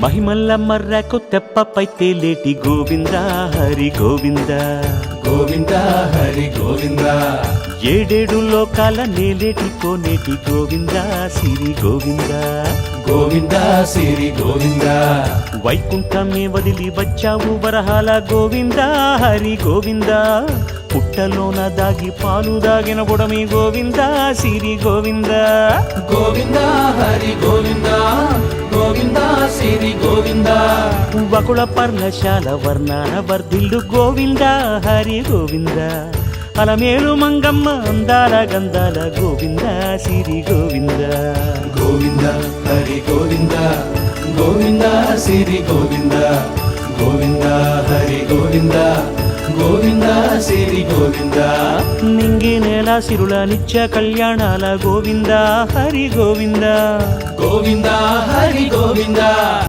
మహిమల్ల మర్రకు తెప్పపై తేలేటి గోవింద హరి గోవింద గోవింద హరి గోవింద ఏడేడు లోకాల నేలేటి కోనేటి గోవింద సిరి గోవింద గోవింద సిరి గోవింద వైకుంఠమే వదిలి వచ్చావు వరహాల గోవింద హరి గోవింద పుట్టలోన దాగి పాలు దాగిన బుడమి గోవింద సిరి గోవింద గోవింద హరి గోవింద గోవింద సిరి గోవింద వకుళ పర్ణశాల వర్ణాన వర్ధిల్లు గోవింద హరి గోవింద అలమేలు మంగమ్మ అందాల గంధాల గోవింద సిరి గోవింద గోవింద హరి గోవింద గోవింద సిరి గోవింద గోవింద హరి గోవింద గోవింద సిరి గోవింద నింగి నేల సిరుల నిత్య కళ్యాణాల గోవింద హరి గోవింద గోవింద హరి గోవింద